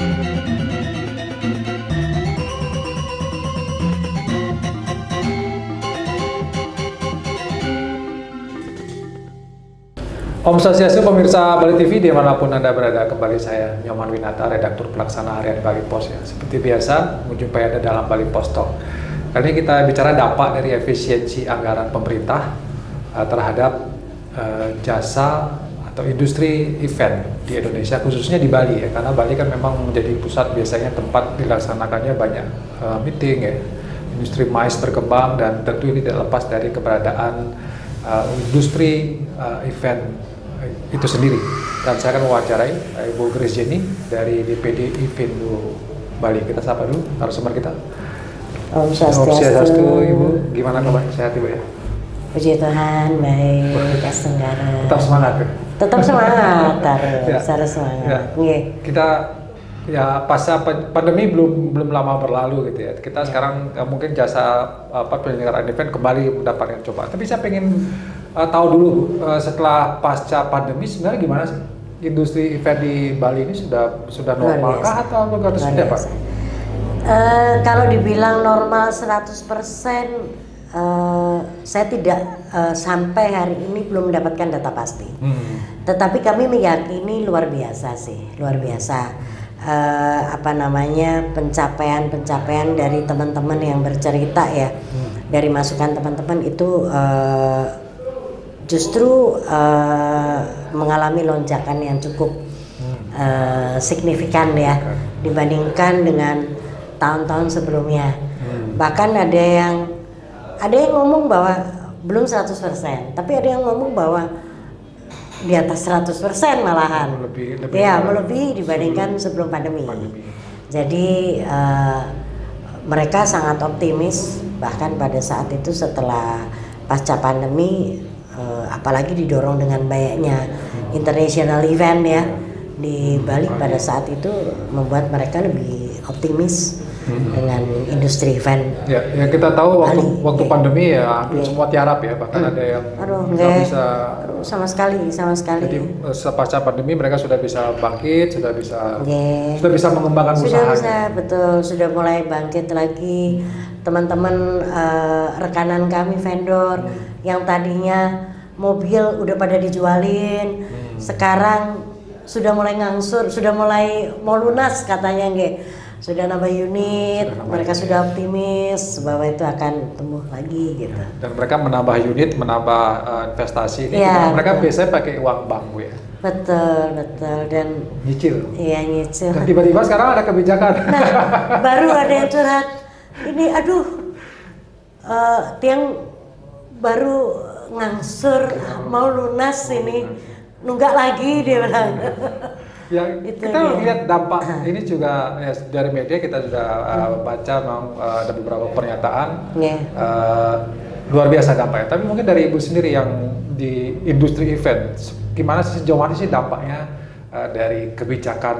Om Swastiastu, pemirsa Bali TV dimanapun Anda berada, kembali saya Nyoman Winata, redaktur pelaksana harian Bali Pos ya. Seperti biasa, menjumpai Anda dalam Bali Pos Talk. Kali ini kita bicara dampak dari efisiensi anggaran pemerintah terhadap jasa atau industri event di Indonesia, khususnya di Bali ya. Karena Bali kan memang menjadi pusat, biasanya tempat dilaksanakannya banyak meeting ya. Industri MICE berkembang dan tentu ini tidak lepas dari keberadaan industri event itu sendiri. Dan saya akan mewawancarai Ibu Grace Jenny dari DPD Ivindo Bali. Kita sapa dulu narasumber kita. Om Swastiastu. Ibu, gimana kabar? Sehat Ibu ya? Puji Tuhan, baik, Kas Tenggara. Tetap semangat ya? Tetap semangat, harus semangat. Ya. Yeah. Kita ya pasca pandemi belum lama berlalu gitu ya. Kita sekarang mungkin jasa penyelenggaraan event kembali mendapatkan cobaan. Tapi saya pengen tahu dulu setelah pasca pandemi sebenarnya gimana sih industri event di Bali ini sudah normalkah atau seperti apa? Kalau dibilang normal 100%, saya tidak sampai hari ini belum mendapatkan data pasti. Tetapi kami meyakini luar biasa sih, luar biasa. Pencapaian dari teman-teman yang bercerita ya, dari masukan teman-teman itu justru mengalami lonjakan yang cukup signifikan ya, dibandingkan dengan tahun-tahun sebelumnya. Bahkan ada yang ngomong bahwa belum 100%, tapi ada yang ngomong bahwa di atas 100% malahan, melebihi dibandingkan sebelum pandemi. Jadi mereka sangat optimis, bahkan pada saat itu setelah pasca pandemi, apalagi didorong dengan banyaknya international event ya di Bali pada saat itu, membuat mereka lebih optimis dengan industri event. Ya kita tahu waktu pandemi ya hampir semua tiarap ya, bahkan ada yang nggak bisa sama sekali. Jadi pasca pandemi mereka sudah bisa bangkit, sudah bisa mengembangkan usahanya. Sudah mulai bangkit lagi. Teman-teman rekanan kami vendor yang tadinya mobil udah pada dijualin, sekarang sudah mulai ngangsur, sudah mulai mau lunas katanya sudah nambah unit, mereka sudah optimis bahwa itu akan tumbuh lagi gitu. Dan mereka menambah unit, menambah investasi ini, ya, mereka biasanya pakai uang bank Bu ya. Betul, dan nyicil. Iya, nyicil. Dan tiba-tiba sekarang ada kebijakan. Nah, baru ada yang curhat. Ini tiang baru ngangsur, mau lunas ini, nunggak lagi dia bilang. Ya, kita lihat dampak ini juga ya, dari media kita sudah baca ada beberapa pernyataan luar biasa dampaknya. Tapi mungkin dari Ibu sendiri yang di industri event, gimana sih sejauh mana sih dampaknya dari kebijakan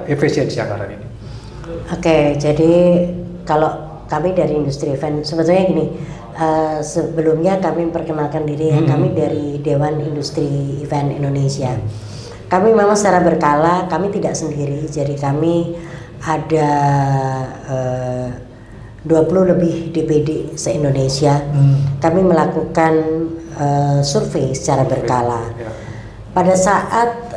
efisiensi anggaran ini? Oke, jadi kalau kami dari industri event sebetulnya gini. Sebelumnya kami memperkenalkan diri ya, kami dari Dewan Industri Event Indonesia. Kami memang secara berkala, kami tidak sendiri, jadi kami ada 20 lebih DPD se-Indonesia. Kami melakukan survei secara berkala. Pada saat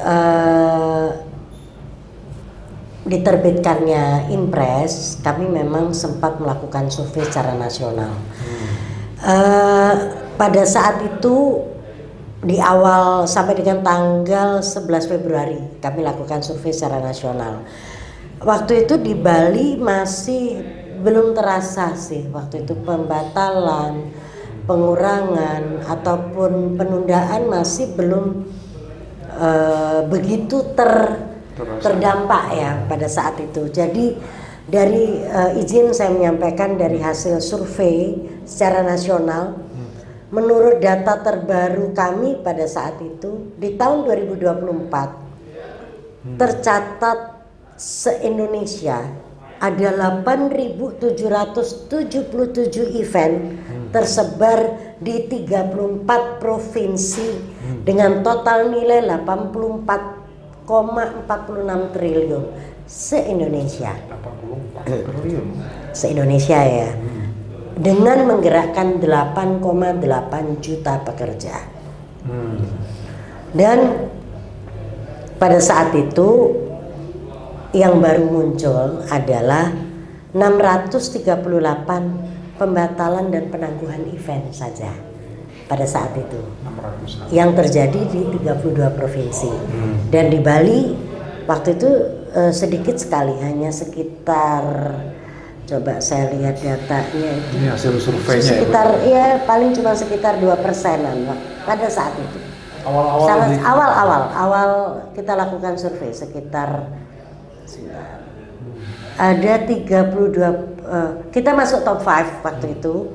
diterbitkannya Inpres, kami memang sempat melakukan survei secara nasional. Pada saat itu di awal sampai dengan tanggal 11 Februari kami lakukan survei secara nasional. Waktu itu di Bali masih belum terasa sih, waktu itu pembatalan, pengurangan ataupun penundaan masih belum begitu terdampak ya pada saat itu. Jadi dari izin saya menyampaikan dari hasil survei secara nasional, menurut data terbaru kami pada saat itu di tahun 2024 tercatat se-Indonesia ada 8.777 event tersebar di 34 provinsi dengan total nilai 84 8,46 triliun se-Indonesia. 84 triliun. Se-Indonesia ya. Dengan menggerakkan 8,8 juta pekerja. Dan pada saat itu yang baru muncul adalah 638 pembatalan dan penangguhan event saja pada saat itu 600. yang terjadi di 32 provinsi. Dan di Bali waktu itu sedikit sekali, hanya sekitar, coba saya lihat datanya itu, Ini hasil surveinya sekitar ya paling cuma sekitar 2%-an pada saat itu. Awal-awal Sangat awal kita lakukan survei sekitar ada 32, kita masuk top 5 waktu itu.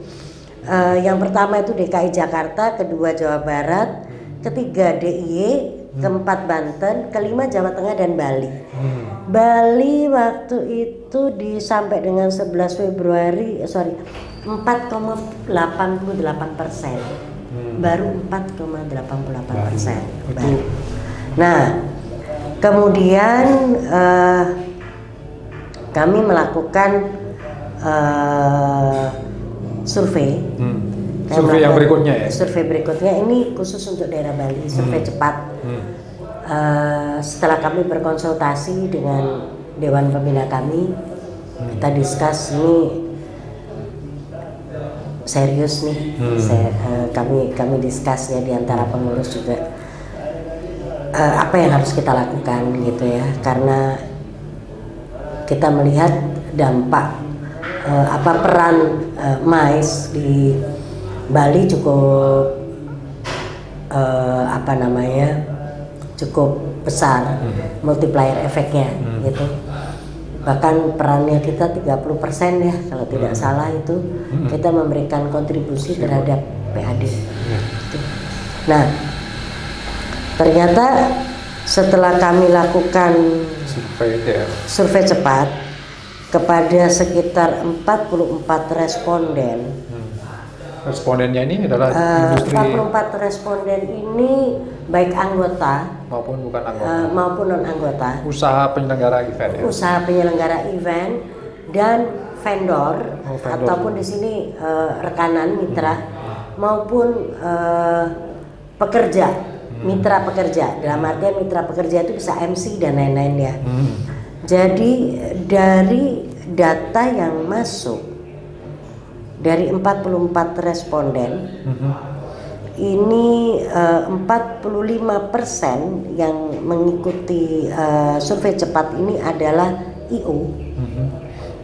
Yang pertama itu DKI Jakarta, kedua Jawa Barat, ketiga DIY, keempat Banten, kelima Jawa Tengah dan Bali. Bali waktu itu sampai dengan 11 Februari 4,88%. Baru 4,88%. Nah, kemudian kami melakukan survei. Survei yang berikutnya ya? Survei berikutnya ini khusus untuk daerah Bali, survei cepat. Setelah kami berkonsultasi dengan Dewan Pembina kami, kita diskus ini serius nih, kami diskus ya di antara pengurus juga apa yang harus kita lakukan gitu ya, karena kita melihat dampak peran MAIS di Bali cukup cukup besar, multiplier efeknya gitu. Bahkan perannya kita 30% ya kalau tidak salah itu, kita memberikan kontribusi terhadap PAD. Nah, ternyata setelah kami lakukan survei cepat kepada sekitar 44 responden. Respondennya ini adalah industri. 44 responden ini baik anggota maupun bukan anggota, maupun non anggota, usaha penyelenggara event ya? Usaha penyelenggara event dan vendor, ataupun di sini rekanan mitra maupun pekerja, mitra pekerja. Dalam artian mitra pekerja itu bisa MC dan lain-lain ya. Jadi dari data yang masuk dari 44 responden, ini 45% yang mengikuti survei cepat ini adalah IO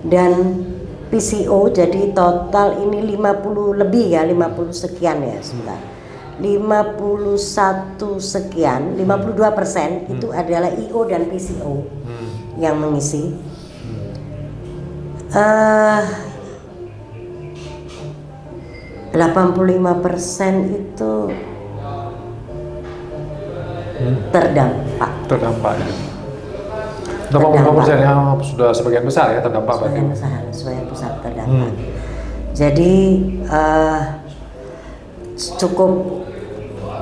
dan PCO. Jadi total ini 50 lebih ya, 50 sekian ya, sebentar. 51 sekian, 52% itu adalah IO dan PCO yang mengisi. 85% itu terdampak. Ya. 85% yang sudah sebagian besar ya terdampak. Sebagian besar terdampak. Jadi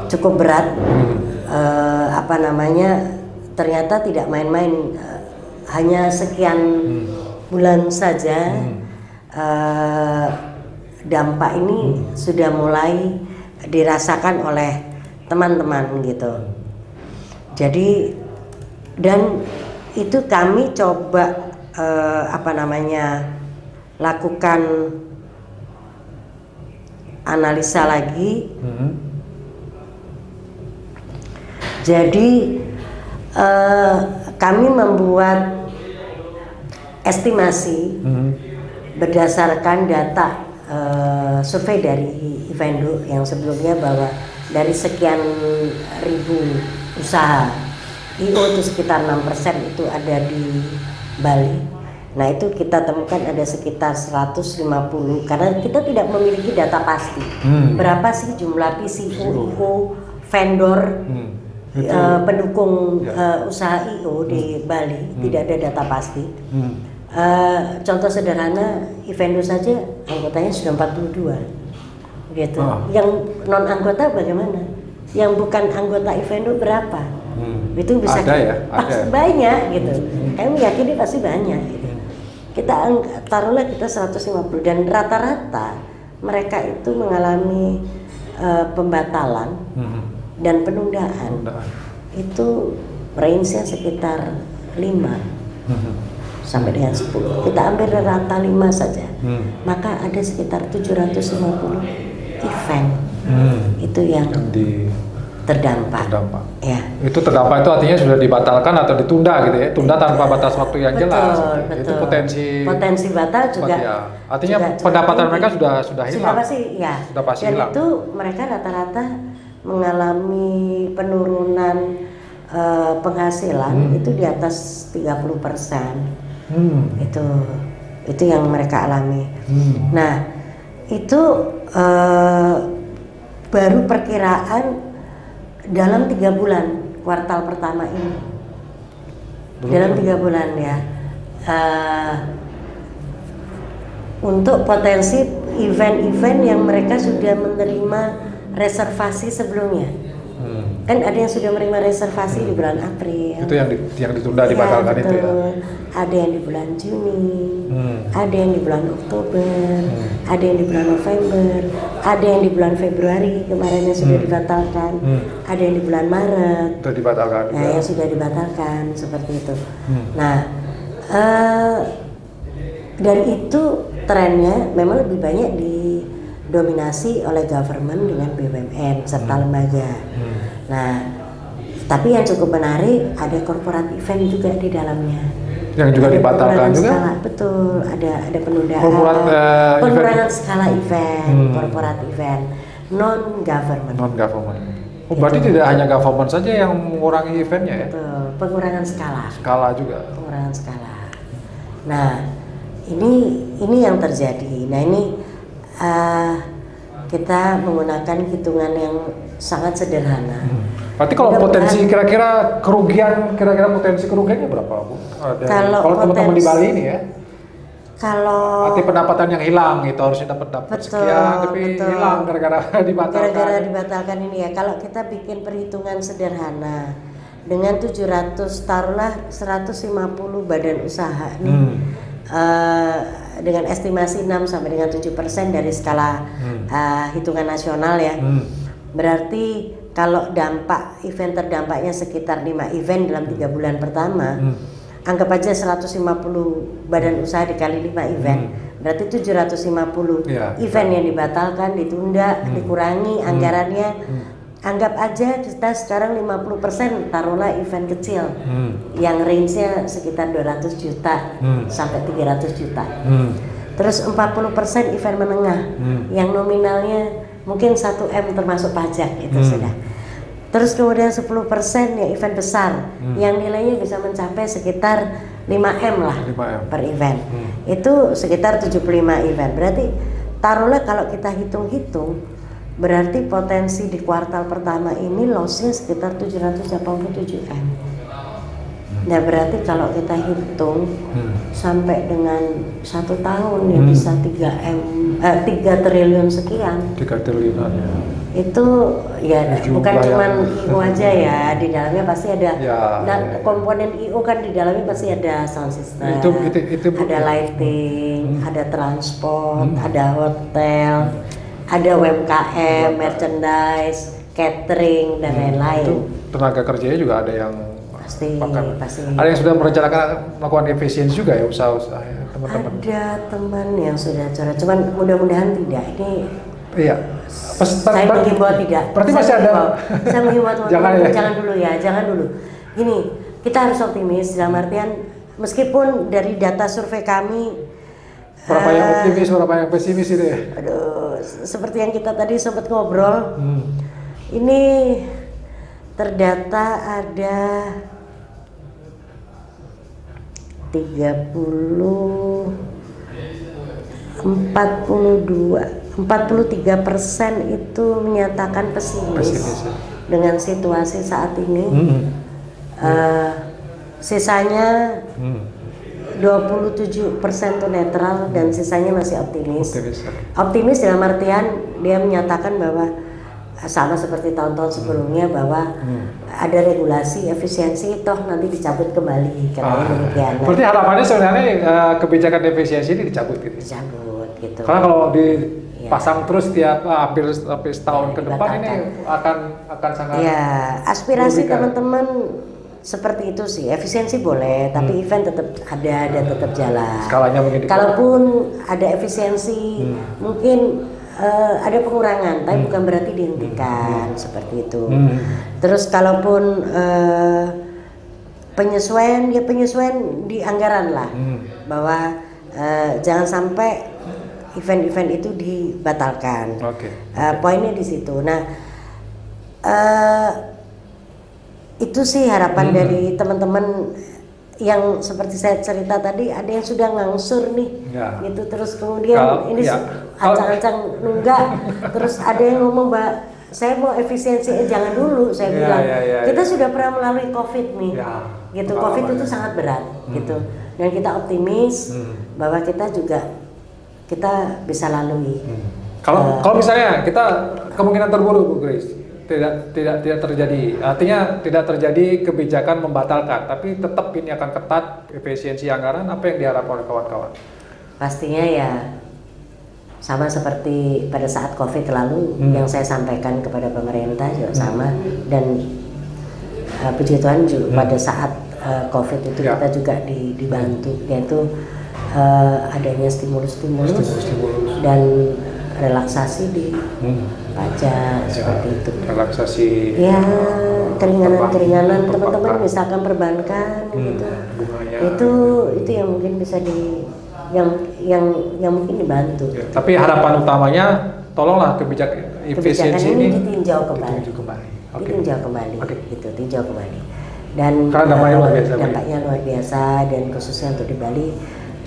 cukup berat. Ternyata tidak main-main. Hanya sekian bulan saja. Dampak ini sudah mulai dirasakan oleh teman-teman gitu. Jadi dan itu kami coba lakukan analisa lagi. Jadi kami membuat estimasi berdasarkan data survei dari Evendo yang sebelumnya, bahwa dari sekian ribu usaha IO itu sekitar 6% itu ada di Bali. Nah itu kita temukan ada sekitar 150, karena kita tidak memiliki data pasti berapa sih jumlah PCO, IO, vendor, pendukung usaha IO di Bali. Tidak ada data pasti. Contoh sederhana, Evendo saja anggotanya sudah 42 gitu. Yang non anggota bagaimana? Yang bukan anggota Evendo berapa? Itu bisa ada ya, pasti ada. banyak gitu. Kami meyakini pasti banyak gitu. Kita taruhlah kita 150 dan rata-rata mereka itu mengalami pembatalan dan penundaan. Itu range-nya sekitar 5 sampai dengan 10. Kita ambil rata 5 saja. Maka ada sekitar 750 event. Itu yang terdampak. Ya. Itu terdampak itu artinya sudah dibatalkan atau ditunda gitu ya, tunda tanpa batas waktu yang jelas. Betul. Itu potensi batal juga. Ya. Artinya juga pendapatan mereka sudah hilang. Sudah pasti hilang. Dan itu mereka rata-rata mengalami penurunan penghasilan itu di atas 30%. Itu yang mereka alami. Nah, itu baru perkiraan dalam 3 bulan kuartal pertama ini. Dalam 3 bulan ya. Untuk potensi event-event yang mereka sudah menerima reservasi sebelumnya. Kan ada yang sudah menerima reservasi di bulan April. Itu yang ditunda dibatalkan betul. itu ya. Ada yang di bulan Juni, ada yang di bulan Oktober, ada yang di bulan November, ada yang di bulan Februari kemarin yang sudah dibatalkan, ada yang di bulan Maret. Itu dibatalkan. Nah, yang sudah dibatalkan seperti itu. Nah, dan itu trennya memang lebih banyak didominasi oleh government dengan BUMN serta lembaga. Nah, tapi yang cukup menarik ada corporate event juga di dalamnya. Yang juga dibatalkan juga? Skala, betul, ada penundaan. Pengurangan skala event, corporate event, non-government. Berarti tidak hanya government saja yang mengurangi eventnya ya? Betul, pengurangan skala. Skala juga. Pengurangan skala. Nah, ini yang terjadi. Nah, ini kita menggunakan hitungan yang sangat sederhana. Berarti kalau potensi kira-kira potensi kerugiannya berapa, Bu? Kalau teman-teman di Bali ini ya? Kalau arti pendapatan yang hilang gitu, harusnya dapat sekian tapi hilang gara-gara dibatalkan. Gara-gara dibatalkan ini ya. Kalau kita bikin perhitungan sederhana dengan 700 taruhlah 150 badan usaha nih. Dengan estimasi 6 sampai dengan 7% dari skala hitungan nasional ya. Berarti kalau event terdampaknya sekitar 5 event dalam 3 bulan pertama, anggap aja 150 badan usaha dikali 5 event, berarti 750 event yang dibatalkan, ditunda, dikurangi anggarannya. Anggap aja kita sekarang 50% taruhlah event kecil yang range-nya sekitar 200 juta sampai 300 juta. Terus 40% event menengah yang nominalnya mungkin 1 M termasuk pajak itu sudah. Terus kemudian 10% ya event besar yang nilainya bisa mencapai sekitar 5 M lah 5M. per event. Itu sekitar 75 event. Berarti taruhlah kalau kita hitung-hitung, berarti potensi di kuartal pertama ini loss-nya sekitar 787 M. Nah, berarti kalau kita hitung sampai dengan 1 tahun ya bisa 3 triliun sekian. 3 triliunan ya. Itu ya bukan cuma IO aja ya, di dalamnya pasti ada komponen IO kan di dalamnya pasti ada sound system, ada lighting, ada transport, ada hotel, ada UMKM, merchandise, catering dan lain-lain. Itu tenaga kerjanya juga ada yang pasti. Ada yang sudah merencanakan melakukan efisiensi juga ya usaha-usaha ya, teman-teman. Ada teman yang sudah coba, cuman mudah-mudahan tidak. Ini iya. Saya menghimbau tidak. Berarti masih ada. Saya menghimbau jangan jangan dulu. Gini, kita harus optimis dalam artian meskipun dari data survei kami berapa yang optimis, berapa yang pesimis itu ya. Aduh, seperti yang kita tadi sempat ngobrol. Ini terdata ada 43% itu menyatakan pesimis dengan situasi saat ini. Sisanya 27% itu netral dan sisanya masih optimis. Optimis dalam artian dia menyatakan bahwa sama seperti tahun-tahun sebelumnya bahwa ada regulasi efisiensi toh nanti dicabut kembali karena demikian. Berarti harapannya sebenarnya kebijakan efisiensi ini dicabut gitu. Dicabut gitu. Karena kalau dipasang terus tiap hampir setahun ke depan ini akan sangat. Ya, aspirasi teman-teman seperti itu sih. Efisiensi boleh, tapi event tetap ada dan tetap jalan. Skalanya mungkin. Kalaupun ada efisiensi, mungkin ada pengurangan, tapi bukan berarti dihentikan seperti itu. Terus kalaupun penyesuaian di anggaran lah, bahwa jangan sampai event-event itu dibatalkan. Poinnya di situ. Nah, itu sih harapan dari teman-teman yang seperti saya cerita tadi, ada yang sudah ngangsur nih, gitu, terus kemudian ancang-ancang nunggak, terus ada yang ngomong Mbak, saya mau efisiensi, jangan dulu, saya bilang, kita sudah pernah melalui COVID nih, gitu, COVID itu sangat berat, gitu, dan kita optimis bahwa kita bisa lalui. Kalau misalnya kita kemungkinan terburuk Bu Grace, tidak terjadi, artinya tidak terjadi kebijakan membatalkan, tapi tetap ini akan ketat efisiensi anggaran, apa yang diharapkan oleh kawan-kawan? Pastinya ya sama seperti pada saat COVID lalu yang saya sampaikan kepada pemerintah juga sama, dan puji Tuhan juga pada saat COVID itu kita juga dibantu, yaitu adanya stimulus dan relaksasi di pajak seperti itu. Relaksasi. Ya, keringanan teman-teman misalkan perbankan gitu. Bunganya. Itu yang mungkin bisa yang mungkin dibantu. Ya, tapi harapan utamanya tolonglah kebijakan efisiensi ini ditinjau kembali. Ditinjau kembali. Gitu, tinjau kembali. Dan dampaknya luar biasa dan khususnya untuk di Bali.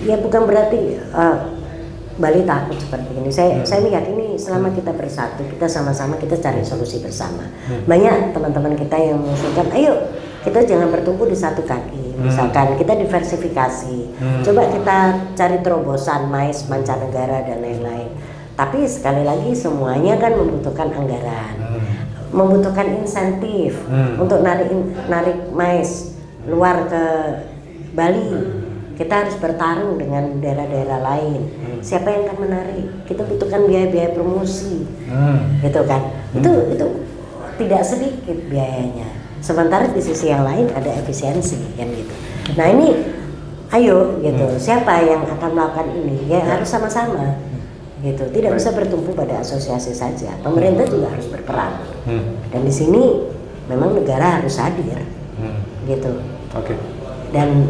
Ya bukan berarti Bali takut seperti ini. Saya meyakini selama kita bersatu, kita sama-sama kita cari solusi bersama. Banyak teman-teman kita yang mengusulkan, ayo kita jangan bertumpu di satu kaki. Misalkan kita diversifikasi, coba kita cari terobosan mais mancanegara dan lain-lain. Tapi sekali lagi semuanya kan membutuhkan anggaran, membutuhkan insentif untuk narik mais luar ke Bali. Kita harus bertarung dengan daerah-daerah lain. Siapa yang akan menarik? Kita butuhkan biaya-biaya promosi, gitu kan? Itu tidak sedikit biayanya. Sementara di sisi yang lain ada efisiensi, kan gitu. Nah ini, ayo gitu. Siapa yang akan melakukan ini? Ya harus sama-sama, gitu. Tidak bisa bertumpu pada asosiasi saja. Pemerintah juga harus berperan. Dan di sini memang negara harus hadir, gitu. Dan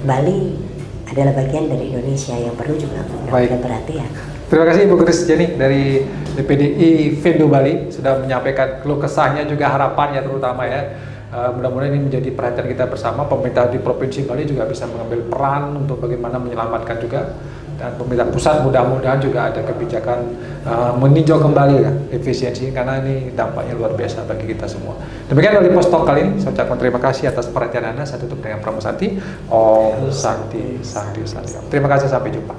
Bali adalah bagian dari Indonesia yang perlu juga mendapatkan perhatian. Terima kasih Ibu Grace Jenny dari DPDI Vendo Bali sudah menyampaikan keluh kesahnya juga harapannya terutama ya. Mudah-mudahan ini menjadi perhatian kita bersama. Pemerintah di Provinsi Bali juga bisa mengambil peran untuk bagaimana menyelamatkan juga, dan pemerintah pusat mudah-mudahan juga ada kebijakan meninjau kembali ya efisiensi, karena ini dampaknya luar biasa bagi kita semua. Demikian dari Postalk kali ini, saya ucapkan terima kasih atas perhatian Anda. Saya tutup dengan Pramu Santi. Om Santi Santi Santi. Terima kasih, sampai jumpa.